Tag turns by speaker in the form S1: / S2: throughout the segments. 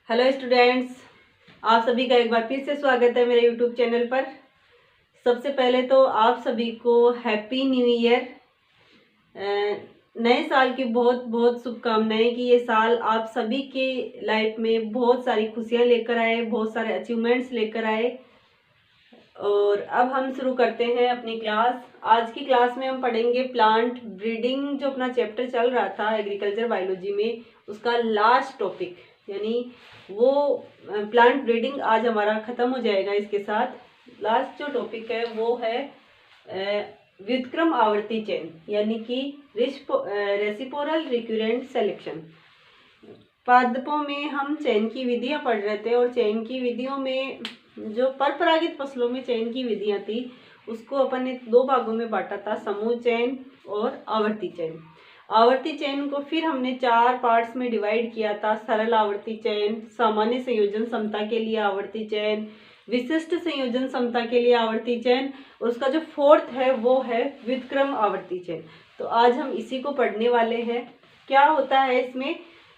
S1: Hello students, आप सभी का एक बार फिर से स्वागत है मेरे यूट्यूब चैनल पर। सबसे पहले तो आप सभी को हैप्पी न्यू ईयर, नए साल की बहुत बहुत शुभकामनाएं कि ये साल आप सभी के लाइफ में बहुत सारी खुशियां लेकर आए, बहुत सारे अचीवमेंट्स लेकर आए। और अब हम शुरू करते हैं अपनी क्लास। आज की क्लास में हम पढ़ेंगे प्लांट ब्रीडिंग, जो अपना चैप्टर चल रहा था एग्रीकल्चर बायोलॉजी में, उसका लास्ट टॉपिक, यानी वो प्लांट ब्रीडिंग आज हमारा खत्म हो जाएगा। इसके साथ लास्ट जो टॉपिक है वो है व्युत्क्रम आवर्ती चेन, यानी कि रेसिप्रोकल रिकरेंट सिलेक्शन। पादपों में हम चयन की विधियां पढ़ रहे थे और चयन की विधियों में जो परपरागित फसलों में चयन की विधियां थी उसको अपन ने दो भागों में बांटा था, समूह चयन और आवर्ती चयन। आवर्ती चयन को फिर हमने 4 पार्ट्स में डिवाइड किया था। सरल आवर्ती चयन, सामान्य संयोजन समता के लिए आवर्ती चयन, विशिष्ट संयोजन समता के लिए आवर्ती चयन, और उसका जो फोर्थ है वो है व्युत्क्रम आवर्ती चयन। तो आज हम इसी को पढ़ने वाले हैं। क्या होता है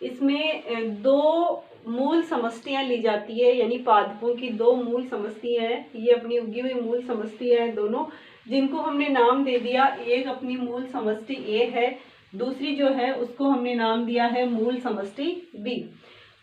S1: इसमें दो मूल समष्टियां ली जाती है, यानी पादपों की दो मूल समष्टियां हैं। ये अपनी उगी हुई मूल समष्टियां हैं दोनों, जिनको हमने नाम दे दिया। एक अपनी मूल समष्टि ए है, दूसरी जो है उसको हमने नाम दिया है मूल समष्टि बी।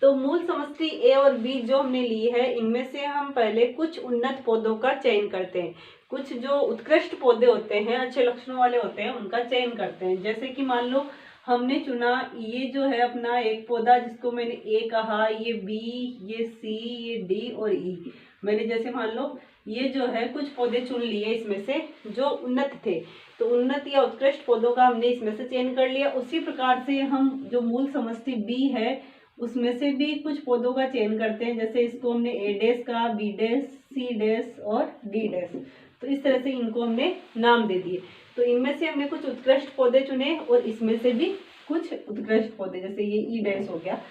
S1: तो मूल समष्टि ए और बी जो हमने ली है, इनमें से हम पहले कुछ उन्नत पौधों का चयन करते हैं। कुछ जो उत्कृष्ट पौधे होते हैं, अच्छे लक्षणों वाले होते हैं, उनका चयन करते हैं। जैसे कि मान लो हमने चुना ये जो है अपना एक पौधा, जिसको मैंने ए कहा, ये बी, ये सी, ये डी और ई। मैंने जैसे मान लो ये जो है कुछ पौधे चुन लिए इसमें से जो उन्नत थे, तो उन्नत या उत्कृष्ट पौधों का हमने इसमें से चयन कर लिया। उसी प्रकार से हम जो मूल समष्टि बी है उसमें से भी कुछ पौधों का चयन करते हैं। जैसे इसको हमने ए डैश कहा, बी डैश, सी डैश और डी डैश। तो इस तरह से इनको हमने नाम दे दिए। तो इनमें से हमने कुछ उत्कृष्ट पौधे चुने और इसमें से भी कुछ उत्कृष्ट पौधे, जैसे ये ई डैश हो गया।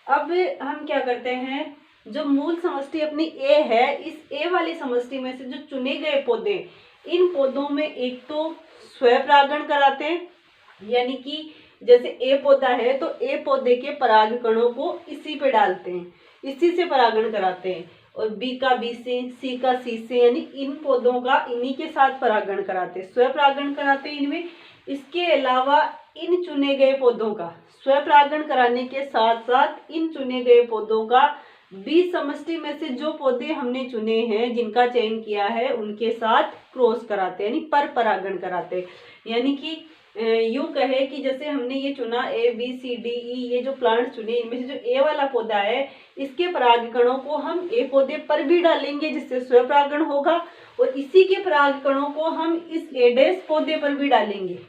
S1: अब हम क्या करते हैं, जो मूल समष्टि अपनी ए है, इस ए वाली समष्टि में से जो चुने गए पौधे, इन पौधों में एक तो स्वपरागण कराते हैं, यानी कि जैसे ए पौधा है तो ए पौधे के पराग कणों को इसी पे डालते हैं, इसी से परागण कराते हैं। और बी का बी से, सी का सी से, यानी इन पौधों का इन्हीं के साथ परागण कराते हैं, स्वपरागण कराते हैं इनमें। इसके अलावा इन चुने गए पौधों का स्वपरागण कराने के साथ साथ इन चुने गए पौधों का बी समष्टि में से जो पौधे हमने चुने हैं, जिनका चयन किया है, उनके साथ क्रॉस कराते हैं, यानी पर परागण कराते हैं। यानी कि यूं कहे कि जैसे हमने ये चुना A B C D E, ये जो प्लांट चुने, इनमें से जो ए वाला पौधा है, इसके परागकणों को हम ए पौधे पर भी डालेंगे जिससे स्वपरागण होगा, और इसी के परागकणों को हम इस ए डैश पौधे पर भी डालेंगे,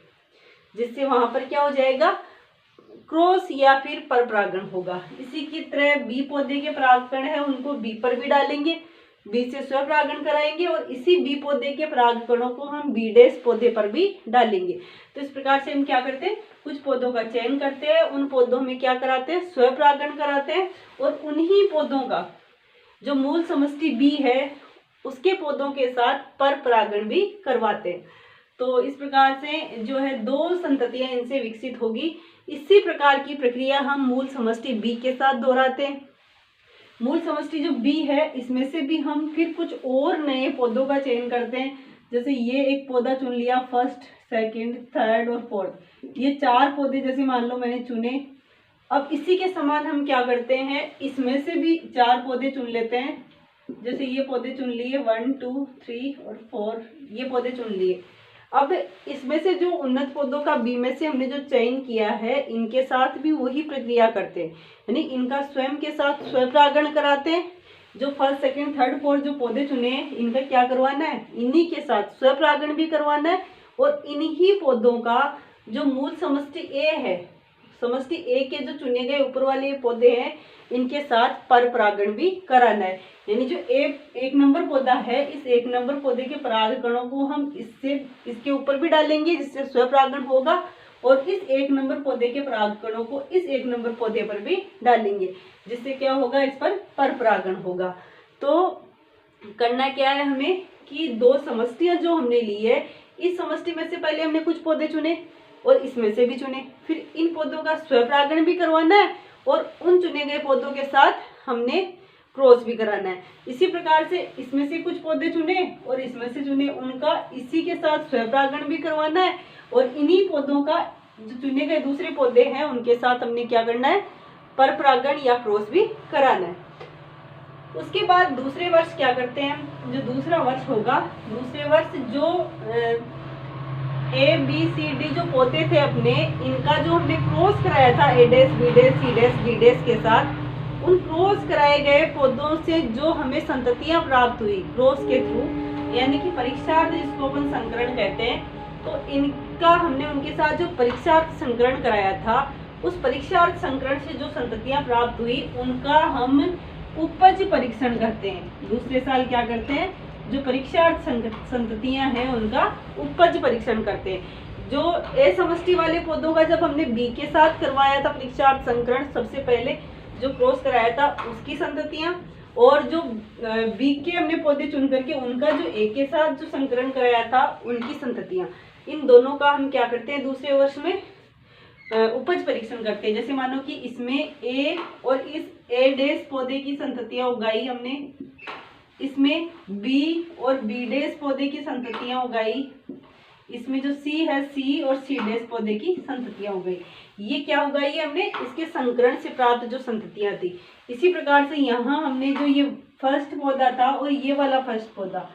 S1: जिससे वहां पर क्या हो जाएगा, क्रॉस या फिर परपरागण होगा। इसी की तरह बी पौधे के परागकण है, उनको बी पर भी डालेंगे, बी से स्वपरागण कराएंगे, और इसी बी पौधे के परागकणों को हम बी डैश पौधे पर भी डालेंगे। तो इस प्रकार से हम क्या करते हैं, कुछ पौधों का चयन करते हैं, उन पौधों में क्या कराते हैं, स्वपरागण कराते हैं, और उन्हीं पौधों का जो मूल समष्टि बी है उसके पौधों के साथ परपरागण भी करवाते हैं। तो इस प्रकार से जो है दो संततियां इनसे विकसित होगी। इसी प्रकार की प्रक्रिया हम मूल समष्टि बी के साथ दोहराते हैं। मूल समष्टि जो बी है, इसमें से भी हम फिर कुछ और नए पौधों का चयन करते हैं। जैसे ये एक पौधा चुन लिया, फर्स्ट, सेकंड, थर्ड और फोर्थ, ये 4 पौधे जैसे मान लो मैंने चुने। अब इसी के समान हम क्या करते हैं, इसमें से भी 4 पौधे चुन लेते हैं। जैसे ये पौधे चुन लिए 1 2 3 और 4, ये पौधे चुन लिए। अब इसमें से जो उन्नत पौधों का बी में से हमने जो चयन किया है, इनके साथ भी वही प्रक्रिया करते हैं, यानी इनका स्वयं के साथ स्वपरागण कराते हैं। जो फर्स्ट, सेकंड, थर्ड, फोर्थ जो पौधे चुने हैं, इनका क्या करवाना है, इन्हीं के साथ स्वपरागण भी करवाना है, और इन्हीं पौधों का जो मूल समष्टि ए है, समष्टि ए के जो चुने गए ऊपर वाले पौधे हैं, इनके साथ परपरागण भी कराना है। यानी जो एक नंबर पौधा है, इस 1 नंबर पौधे के परागकणों को हम इसके ऊपर भी डालेंगे, जिससे स्वपरागण होगा, और इस 1 नंबर पौधे के परागकणों को इस 1 नंबर पौधे पर भी डालेंगे, जिससे क्या होगा, इस पर परपरागण होगा। तो करना क्या है हमें कि 2 समष्टियां जो हमने ली है, इस समष्टि में से पहले हमने कुछ पौधे चुने और इसमें से भी चुने, फिर इन पौधों का स्वपरागण भी करवाना है, और उन चुने गए पौधों के साथ हमने क्रॉस भी कराना है। इसी प्रकार से इसमें से कुछ पौधे चुने और इसमें से चुने, उनका इसी के साथ स्वपरागण भी करवाना है और इन्हीं पौधों का जो चुने गए दूसरे पौधे हैं उनके साथ हमने क्या करना है, परपरागण या क्रॉस भी कराना है। उसके बाद दूसरे वर्ष क्या करते हैं, जो दूसरा वर्ष होगा, दूसरे वर्ष जो ए बी सी डी जो पौधे थे अपने, इनका जो हमने क्रॉस कराया था ए डेस बी डेस सी डेस डी डेस के साथ, उन क्रॉस कराए गए पौधों से जो हमें संततियां प्राप्त हुई क्रॉस के थ्रू, यानी कि परीक्षार्थ जिसको अपन संकरण कहते हैं, तो इनका हमने उनके साथ जो परीक्षार्थ संकरण कराया था, उस परीक्षार्थ संकरण से जो संततियां प्राप्त हुई उनका हम उपज परीक्षण करते हैं। दूसरे साल क्या करते हैं, जो परीक्षार्थ संततियां हैं उनका उपज परीक्षण करते हैं। जो ए समष्टि वाले पौधों का जब हमने बी के साथ करवाया था परीक्षार्थ संकरण, सबसे पहले जो क्रॉस कराया था उसकी संततियां, और जो बी के हमने पौधे चुन करके उनका जो ए के साथ जो संकरण कराया था उनकी संततियां, इन दोनों का हम क्या करते हैं, दूसरे वर्ष में उपज परीक्षण करते हैं। जैसे मानो कि इसमें ए और इस ए डेस पौधे की संततियां उगाई हमने, इसमें बी और बी डेस पौधे की संततियां उगाई, इसमें जो सी है सी और सी डेस पौधे की संततियां उगाई। ये क्या उगाई है हमने, इसके संकरण से प्राप्त जो संततियां थी। इसी प्रकार से यहाँ हमने जो ये फर्स्ट पौधा था और ये वाला फर्स्ट पौधा,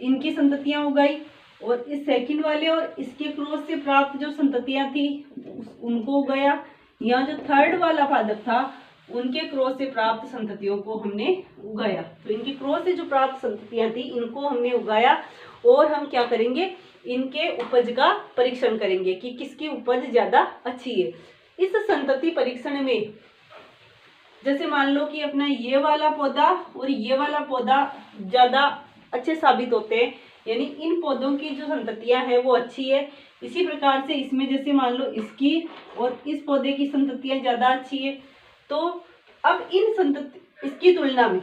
S1: इनकी संततियां उगाई, और इस सेकंड वाले और इसके क्रॉस से प्राप्त जो संततियां थी उनको उगाया। यहाँ जो थर्ड वाला पादप था उनके क्रॉस से प्राप्त संततियों को हमने उगाया। तो इनके क्रॉस से जो प्राप्त संततियां थी इनको हमने उगाया, और हम क्या करेंगे, इनके उपज का परीक्षण करेंगे कि किसकी उपज ज्यादा अच्छी है। इस संतति परीक्षण में जैसे मान लो कि अपना ये वाला पौधा और ये वाला पौधा ज्यादा अच्छे साबित होते हैं, यानी इन पौधों की जो संततियां हैं वो अच्छी है। इसी प्रकार से इसमें जैसे मान लो इसकी और इस पौधे की संततियां ज्यादा अच्छी है, तो अब इसकी तुलना में,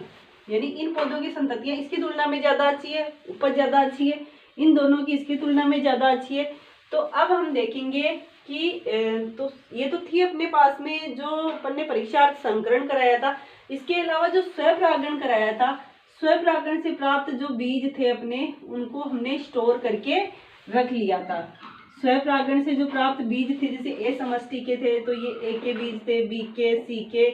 S1: यानी इन पौधों की संततियां इसकी तुलना में ज्यादा अच्छी है, उपज ज्यादा अच्छी है, इन दोनों की इसकी तुलना में ज्यादा अच्छी है। तो अब हम देखेंगे कि तो ये तो थी अपने पास में जो अपन ने परीक्षार्थ संकरण कराया था। इसके अलावा जो स्वपरागण कराया था, स्वपरागण से प्राप्त जो बीज थे अपने, उनको हमने स्टोर करके रख लिया था। स्वपरागण से जो प्राप्त बीज थे, जैसे ए समष्टि के थे तो ये ए के बीज थे, बी के, सी के,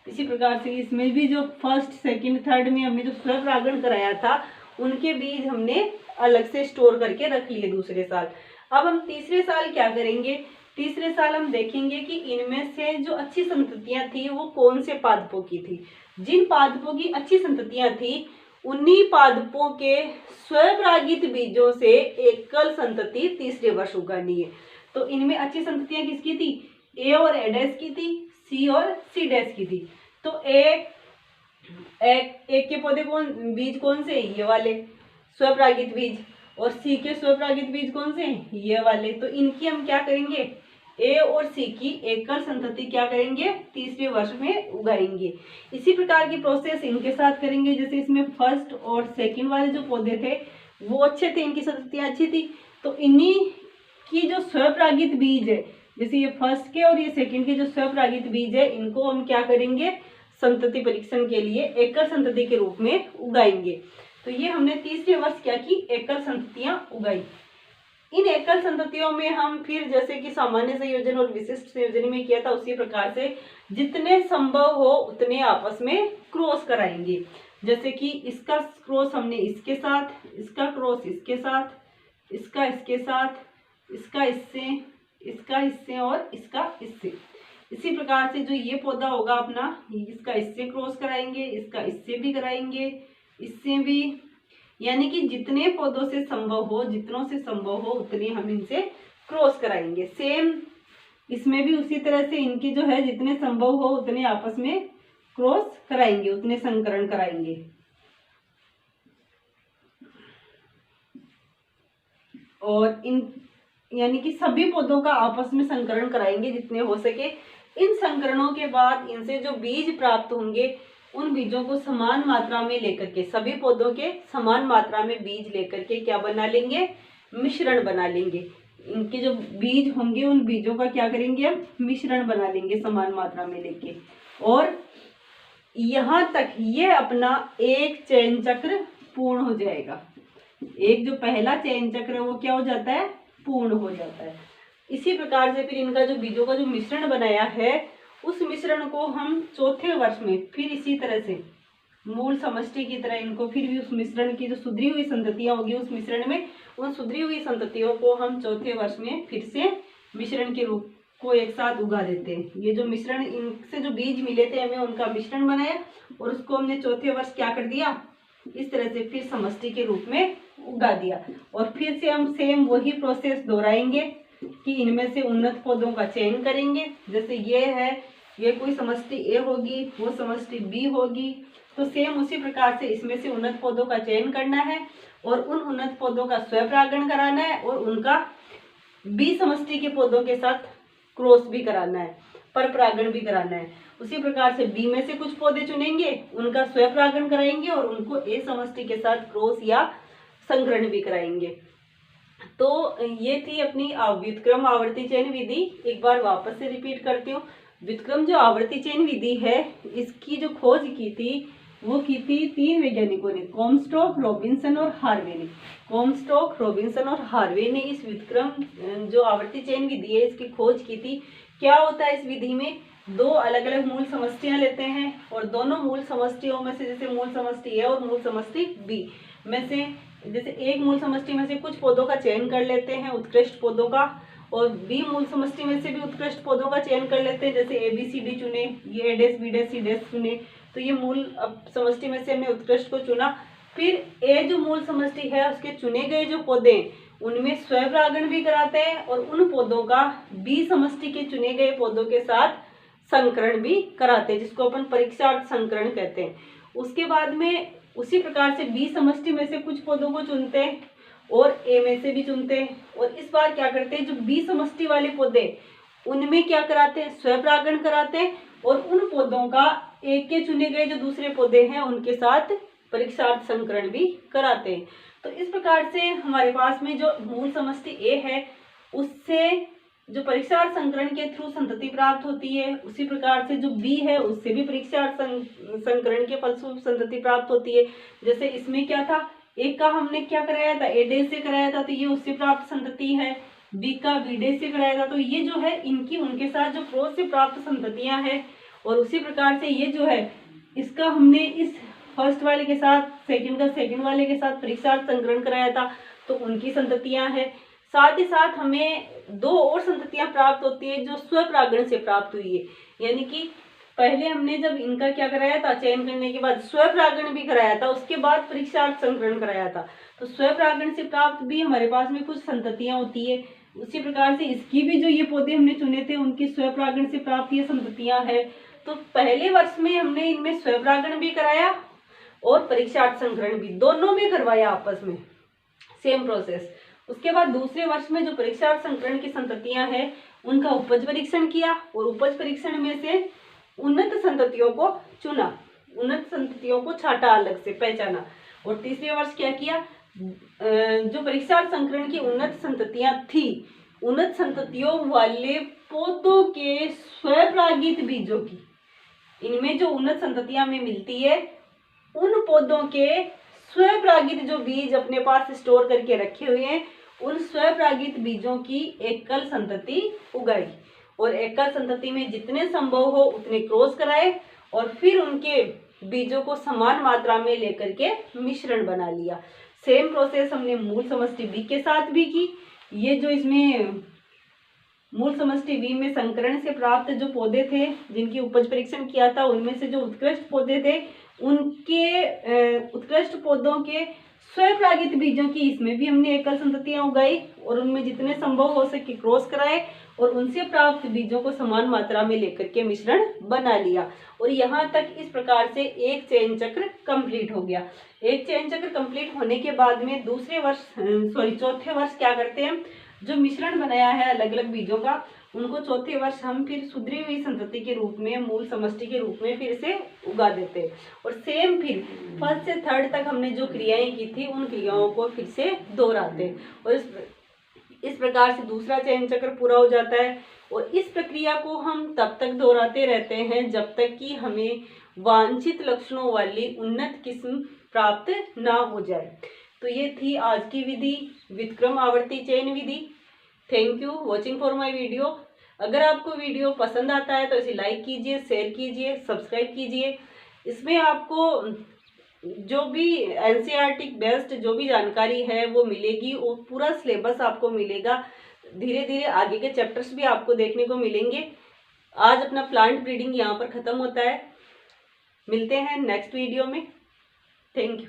S1: इसी प्रकार से इसमें भी जो फर्स्ट सेकंड थर्ड में हमने जो स्वपरागण कराया था उनके बीज हमने अलग से स्टोर करके रख लिए दूसरे साल। अब हम तीसरे साल क्या करेंगे, तीसरे साल हम देखेंगे कि इनमें से जो अच्छी संततियां थी वो कौन से पादपों की थी। जिन पादपों की अच्छी संततियां थी उन्हीं पादपों के स्वपरागित बीजों से एकल संतति तीसरे वर्ष उगानी है। तो इनमें अच्छी संततियां किसकी थी, ए और ए डैश की थी, सी और सी डैश की थी। तो ए के पौधे बीज कौन से, ये वाले स्वपरागित बीज, और सी के स्वपरागित बीज कौन से, ये वाले। तो इनकी हम क्या करेंगे, ए और सी की एकल संतति क्या करेंगे, तीसरे वर्ष में उगाएंगे। इसी प्रकार की प्रोसेस इनके साथ करेंगे। जैसे इसमें फर्स्ट और सेकंड वाले जो पौधे थे वो अच्छे थे, इनकी संततियां अच्छी थी, तो इन्हीं की जो स्वपरागित बीज है, जैसे ये फर्स्ट के और ये सेकंड के जो स्वपरागित बीज है, इनको हम क्या करेंगे, संतति परीक्षण के लिए एकल संतति के रूप में उगाएंगे। तो ये हमने तीसरे वर्ष क्या की, एकल संततियां उगाई। इन एकल संततियों में हम फिर जैसे कि सामान्य संयोजन और विशिष्ट संयोजन में किया था उसी प्रकार से जितने संभव हो उतने आपस में क्रॉस कराएंगे। जैसे कि इसका क्रॉस हमने इसके साथ, इसका क्रॉस इसके साथ, इसका इसके साथ, इसका इससे, इसका इससे और इसका इससे। इसी प्रकार से जो ये पौधा होगा अपना, इसका इससे क्रॉस कराएंगे, इसका इससे भी कराएंगे, इससे भी, यानी कि जितने पौधों से संभव हो, जितनों से संभव हो उतने हम इनसे क्रॉस कराएंगे। सेम इसमें भी उसी तरह से इनकी जो है जितने संभव हो उतने आपस में क्रॉस कराएंगे, उतने संकरण कराएंगे। और इन यानी कि सभी पौधों का आपस में संकरण कराएंगे जितने हो सके। इन संकरणों के बाद इनसे जो बीज प्राप्त होंगे उन बीजों को समान मात्रा में लेकर के, सभी पौधों के समान मात्रा में बीज लेकर के क्या बना लेंगे, मिश्रण बना लेंगे। इनके जो बीज होंगे उन बीजों का क्या करेंगे, हम मिश्रण बना लेंगे समान मात्रा में लेके। और यहाँ तक ये अपना एक चयन चक्र पूर्ण हो जाएगा। एक जो पहला चयन चक्र है वो क्या हो जाता है, पूर्ण हो जाता है। इसी प्रकार से फिर इनका जो बीजों का जो मिश्रण बनाया है उस मिश्रण को हम चौथे वर्ष में फिर इसी तरह से मूल समष्टि की तरह इनको फिर भी उस मिश्रण की जो सुधरी हुई संततियां होगी उस मिश्रण में, उन सुधरी हुई संततियों को हम चौथे वर्ष में फिर से मिश्रण के रूप को एक साथ उगा देते हैं। ये जो मिश्रण, इनसे जो बीज मिले थे हमें उनका मिश्रण बनाया और उसको हमने चौथे वर्ष क्या कर दिया, इस तरह से फिर समष्टि के रूप में उगा दिया। और फिर से हम सेम वही प्रोसेस दोहराएंगे कि इनमें से उन्नत पौधों का चयन करेंगे। जैसे ये है, ये कोई समष्टि ए होगी, वो समष्टि बी होगी, तो सेम उसी प्रकार से इसमें से उन्नत पौधों का चयन करना है और उन उन्नत पौधों का स्वपरागण कराना है और उनका बी समष्टि के पौधों के साथ क्रॉस भी कराना है, परपरागण भी कराना है। उसी प्रकार से बी में से कुछ पौधे चुनेंगे, उनका स्वपरागण कराएंगे और उनको ए समष्टि के साथ क्रॉस या संकरण भी कराएंगे। तो ये थी अपनी व्युत्क्रम आवर्ती चयन विधि। एक बार वापस से रिपीट करती हूँ। व्युत्क्रम जो आवर्ती चयन विधि है, इसकी जो खोज की थी वो की थी 3 वैज्ञानिकों ने, कॉम्स्टॉक, रॉबिन्सन और हार्वे ने। कॉम्स्टॉक, रॉबिन्सन और हार्वे ने इस व्युत्क्रम जो आवर्ती चयन विधि है इसकी खोज की थी। क्या होता है इस विधि में, 2 अलग अलग मूल समष्टियां लेते हैं और दोनों मूल समष्टियों में से, जैसे मूल समष्टि ए और मूल समष्टि बी में से, जैसे एक मूल समष्टि में से कुछ पौधों का चयन कर लेते हैं, उत्कृष्ट पौधों का, और बी मूल समष्टि में से भी उत्कृष्ट पौधों का चयन कर लेते हैं। जैसे ABCD चुने, ये A dash B dash C dash चुने, तो ये मूल समष्टि में से हमने उत्कृष्ट को चुना। फिर ए जो मूल समष्टि है उसके चुने गए जो पौधे उनमें स्वपरागण भी कराते हैं और उन पौधों का बी समष्टि के चुने गए पौधों के साथ संकरण भी कराते हैं, जिसको अपन परीक्षार्थ संकरण कहते हैं। उसके बाद में उसी प्रकार से बी समष्टि में से कुछ पौधों को चुनते हैं और ए में से भी चुनते हैं और इस बार क्या करते हैं, जो बी समष्टि वाले पौधे उनमें क्या कराते हैं, स्वपरागण कराते हैं और उन पौधों का ए के चुने गए जो दूसरे पौधे हैं उनके साथ परीक्षार्थ संकरण भी कराते हैं। तो इस प्रकार से हमारे पास में जो मूल समष्टि ए है उससे जो परीक्षार्थ संकरण के थ्रू संतति प्राप्त होती है, उसी प्रकार से जो बी है उससे भी परीक्षार्थ संकरण के फलस्वरूप संतति प्राप्त होती है। जैसे इसमें क्या था, एक का हमने क्या कराया था, ए डे से कराया था, तो ये उससे प्राप्त संतति है। बी का बी डे से कराया था, तो ये जो है इनकी उनके साथ जो क्रॉस से प्राप्त संततियां हैं। और उसी प्रकार से ये जो है इसका हमने इस फर्स्ट वाले के साथ, सेकंड का सेकंड वाले के साथ परीक्षार्थ संकरण कराया था, तो उनकी संततियां हैं। साथ ही साथ हमें 2 और संततियां प्राप्त होती है जो स्वपरागण से प्राप्त हुई है। यानी कि पहले हमने जब इनका क्या कराया था, चयन करने के बाद स्वपरागण भी कराया था, उसके बाद परीक्षार्थ संकरण कराया था। तो स्वपरागण से प्राप्त भी हमारे पास में कुछ संततियां होती है। उसी प्रकार से इसकी भी जो ये पौधे हमने चुने थे उनकी स्वपरागण से प्राप्त ये संततियां है। तो पहले वर्ष में हमने इनमें स्वपरागण भी कराया और परीक्षार्थ संकरण भी, दोनों में करवाया आपस में, सेम प्रोसेस। उसके बाद दूसरे वर्ष में जो परीक्षार्थ संकरण की संततियां हैं उनका उपज परीक्षण किया और उपज परीक्षण में से उन्नत संततियों को चुना, उन्नत संततियों को छाटा, अलग से पहचाना। और तीसरे वर्ष क्या किया, जो परीक्षार्थ संकरण की उन्नत संततियां थी, उन्नत संततियों वाले पौधों के स्वपरागित बीजों की, इनमें जो उन्नत संततियां में मिलती है उन पौधों के स्वपरागित जो बीज अपने पास स्टोर करके रखे हुए हैं उन स्वपरागित बीजों की एकल संतति उगाई और एकल संतति में जितने संभव हो उतने क्रॉस कराए और फिर उनके बीजों को समान मात्रा में लेकर के मिश्रण बना लिया। सेम प्रोसेस हमने मूल समष्टि बी के साथ भी की। ये जो इसमें मूल समष्टि बी में संकरण से प्राप्त जो पौधे थे जिनकी उपज परीक्षण किया था, उनमें से जो उत्कृष्ट पौधे थे उनके उत्कृष्ट पौधों के स्वपरागित बीजों की इसमें भी हमने एकल संततियां उगाई और उनमें जितने संभव हो सके क्रॉस कराए और उनसे प्राप्त बीजों को समान मात्रा में लेकर के मिश्रण बना लिया। और यहाँ तक इस प्रकार से एक चयन चक्र कंप्लीट हो गया। एक चयन चक्र कंप्लीट होने के बाद में चौथे वर्ष क्या करते हैं, जो मिश्रण बनाया है अलग अलग बीजों का, उनको चौथे वर्ष हम फिर सुधरी हुई संतति के रूप में, मूल समष्टि के रूप में फिर से उगा देते हैं। और सेम फिर फर्स्ट से थर्ड तक हमने जो क्रियाएं की थी उन क्रियाओं को फिर से दोहराते हैं और इस प्रकार से दूसरा चयन चक्र पूरा हो जाता है। और इस प्रक्रिया को हम तब तक दोहराते रहते हैं जब तक कि हमें वांछित लक्षणों वाली उन्नत किस्म प्राप्त ना हो जाए। तो ये थी आज की विधि, व्युत्क्रम आवर्ती चयन विधि। Thank you watching for my video. अगर आपको वीडियो पसंद आता है तो इसे लाइक कीजिए, शेयर कीजिए, सब्सक्राइब कीजिए। इसमें आपको जो भी एनसीईआरटी बेस्ड जो भी जानकारी है वो मिलेगी और पूरा सिलेबस आपको मिलेगा। धीरे धीरे आगे के चैप्टर्स भी आपको देखने को मिलेंगे। आज अपना प्लांट ब्रीडिंग यहाँ पर खत्म होता है। मिलते हैं नेक्स्ट वीडियो में। Thank you.